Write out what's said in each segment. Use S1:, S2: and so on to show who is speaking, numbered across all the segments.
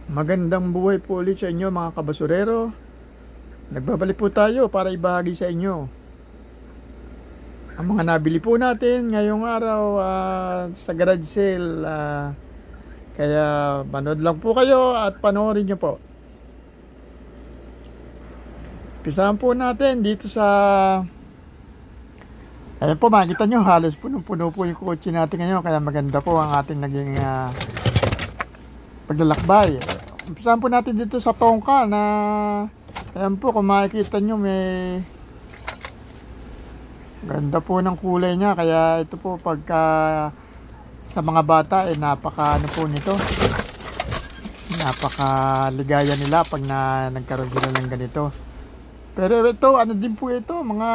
S1: Magandang buhay po ulit sa inyo mga kabasurero. Nagbabalik po tayo para ibahagi sa inyo ang mga nabili po natin ngayong araw sa garage sale. Kaya manood lang po kayo at panoorin nyo po. Pisahan po natin dito sa... Ayan po, makikita nyo halos puno-puno po yung kotse natin ngayon. Kaya maganda po ang ating naging paglalakbay. Umpisahan po natin dito sa Tongka na ayan po, kung makikita nyo may ganda po ng kulay niya. Kaya ito po pagka sa mga bata napaka ano po nito, napaka ligaya nila pag nagkaroon sila ng ganito. Pero ito ano din po ito, mga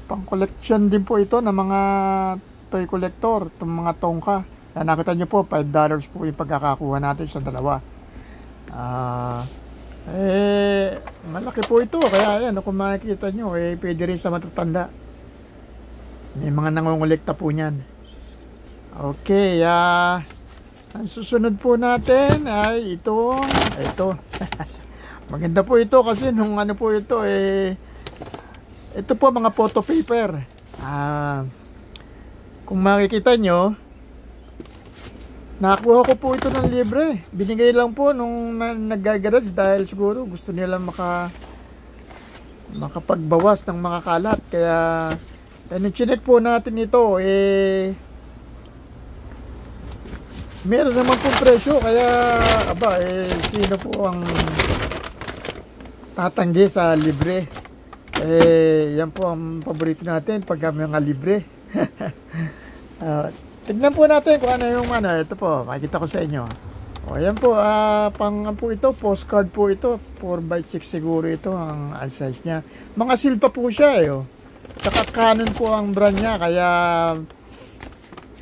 S1: pang collection din po ito na mga toy collector, itong mga Tongka. Nakita nyo po, $5 po yung pagkakakuha natin sa dalawa. Malaki po ito. Kaya ayan, kung makikita nyo, pwede rin sa matatanda. May mga nangongolekta po niyan. Okay, ang susunod po natin ay ito. Maganda po ito kasi nung ano po ito, ito po mga photo paper. Kung makikita nyo, nakuha ko po ito ng libre. Binigay lang po nung nag-garage dahil siguro gusto nila makapagbawas ng mga kalat. Kaya chinek po natin ito, meron naman pong presyo. Kaya sino po ang tatanggi sa libre? Yan po ang paborito natin pag mga libre. Tignan po natin kung ano yung ito po, makikita ko sa inyo. Ayan po, po ito, postcard po ito, 4x6 siguro ito ang size nya. Mga silpa po siya Tsaka Canon po ang brand nya, kaya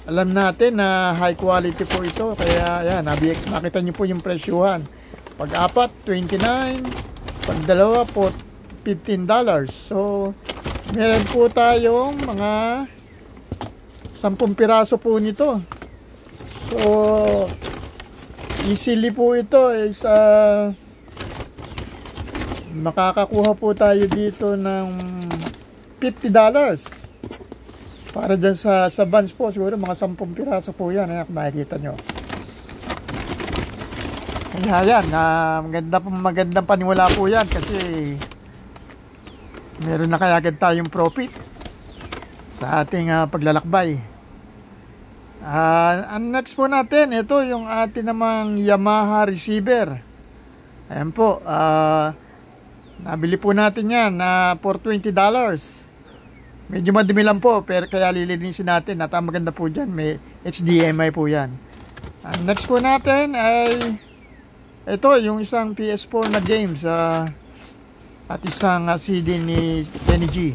S1: alam natin na high quality po ito. Kaya ayan, makita nyo po yung presyuhan. Pag apat, $29, pag dalawa po $15. So meron po tayong mga 10 piraso po nito. So easily po ito is makakakuha po tayo dito ng $50 para dyan sa Vans po. Siguro mga 10 piraso po yan. Ayan, makikita nyo. Ayan, magandang paniwala po yan kasi meron na kaya agad tayong profit sa ating paglalakbay. Ang next po natin, ito yung ating namang Yamaha receiver. Ayan po, nabili po natin yan for $20. Medyo madumi lang po, pero kaya lilinisin natin. At ang maganda po dyan, may HDMI po yan. Ang next po natin ay ito, yung isang PS4 na games at isang CD ni Kenny G.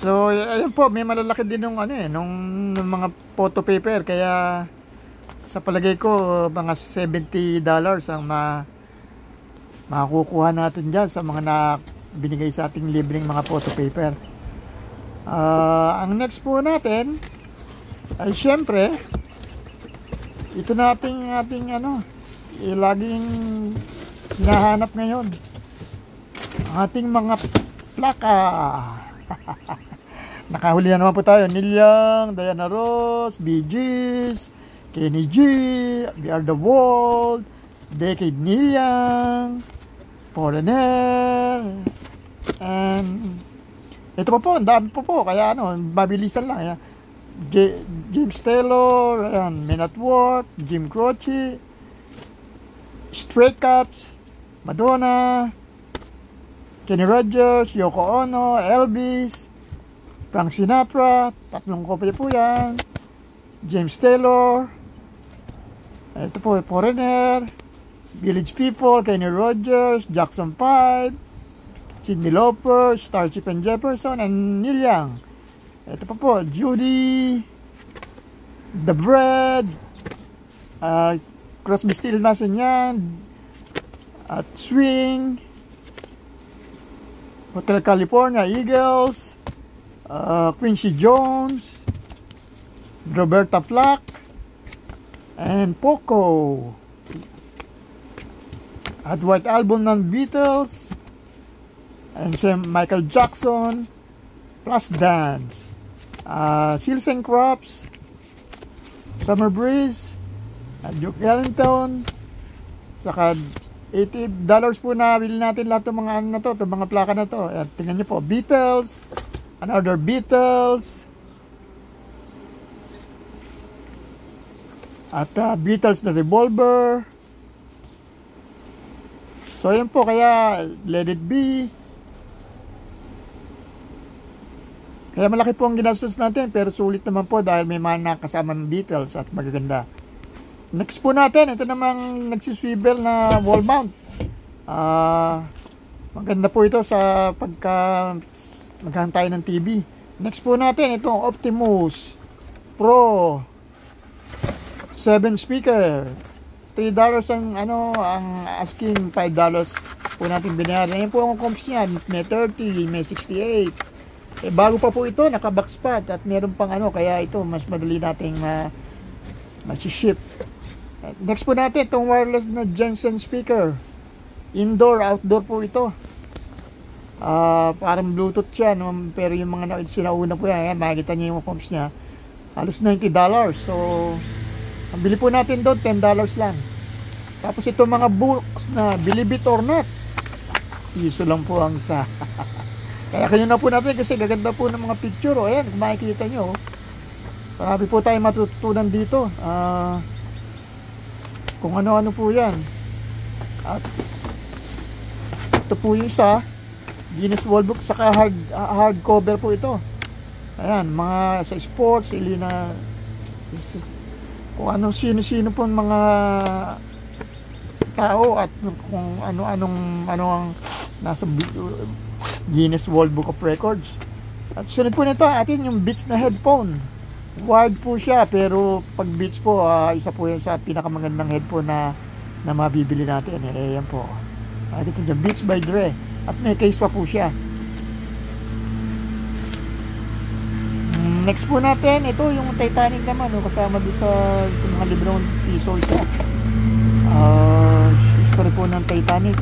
S1: So ayun po, may malalaki din nung nung mga photo paper. Kaya sa palagay ko mga $70 ang makukuha natin dyan sa mga binigay sa ating libreng mga photo paper. Ang next po natin ay syempre ito nating laging hinahanap ngayon, ang ating mga plaka. Nakahuli na naman po tayo. Neil Young, Diana Ross, Bee Gees, Kenny G, We Are The World, Decade Neil Young, Foreigner, and ito po, ang dami po. Kaya mabilisan lang. James Taylor, Men at Work, Jim Croce, Stray Cats, Madonna, Kenny Rogers, Yoko Ono, Elvis, Frank Sinatra, 3 kopya po yan. James Taylor, ito po, Foreigner, Village People, Kenny Rogers, Jackson 5, Cyndi Lauper, Starship and Jefferson, and Neil Young. Ito po, Judy, The Bread, Crosby, Stills, Nash & Young, at Swing, Hotel California, Eagles, Quincy Jones, Roberta Flack, and Poco. At White Album ng Beatles, and Michael Jackson, Plus Dance, Seals and Crops, Summer Breeze, Duke Ellington, saka $80 po na bili natin lahat ng mga ano na to, itong mga plaka na to. At tingnan nyo po, Beatles, Another Beatles, at Beatles The Revolver. So yun po, kaya Let It Be. Kaya malaki po ang ginastos natin, pero sulit naman po dahil may mga nakasama ng Beatles at magaganda. Next po natin, ito namang nagsiswivel na wall mount. Maganda po ito sa pagka maghantay ng TV. Next po natin, itong Optimus Pro 7 speaker. $3 ang asking, $5 po natin binayaran. Yan po ang comps niya. May 30, may 68. Bago pa po ito, naka-box pad at meron pang kaya ito mas madali nating ma-ship. Next po natin, itong wireless na Jensen speaker. Indoor, outdoor po ito. Parang Bluetooth siya, no? Pero yung mga sinauna po yan, makikita niyo yung comps niya. Halos $90. So, ang bili po natin doon, $10 lang. Tapos ito mga books na Believe It or Not, piso lang po ang isa. Kaya kanyo na po natin kasi gaganda po ng mga picture. Ayan, kung makikita nyo, marami po tayo matutunan dito. Kung ano-ano po yan. At ito po yung isa, Guinness World Book, saka hardcover po ito. Ayan, mga sa sports, kung ano sino-sino po mga tao at kung ano ang nasa Guinness World Book of Records. At sunod po nito atin yung Beats na headphone. Wired po siya, pero pag Beats po, isa po yan sa pinakamagandang headphone na mabibili natin. Yan po. Ito yung Beats by Dre. At may case pa po siya. Next po natin, ito yung Titanic naman, kasama doon sa mga librong piso isa. History po ng Titanic.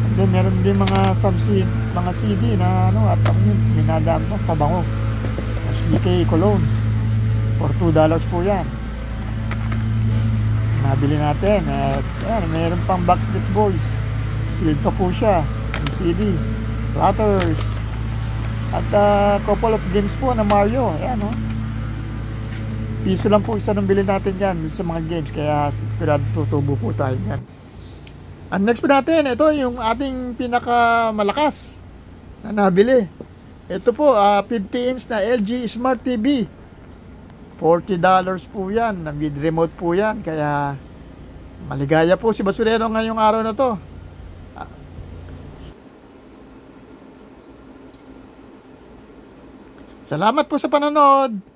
S1: And then meron din mga mga CD na at yun, minadaan po, pabango. SDK Cologne. For $2 po yan. Nabili natin. At yan, meron pang Backstreet Boys. Sealed pa po siya. Yung CD. Platters. At couple of games po na Mario. Ayan, piso lang po isa nang bilhin natin yan sa mga games. Kaya sigurado tutubo po tayo yan. And next po natin, ito yung ating pinakamalakas na nabili. Ito po, 50-inch na LG Smart TV. $40 po yan. With remote po yan. Kaya maligaya po si Basurero ngayong araw na to. Salamat po sa panonood.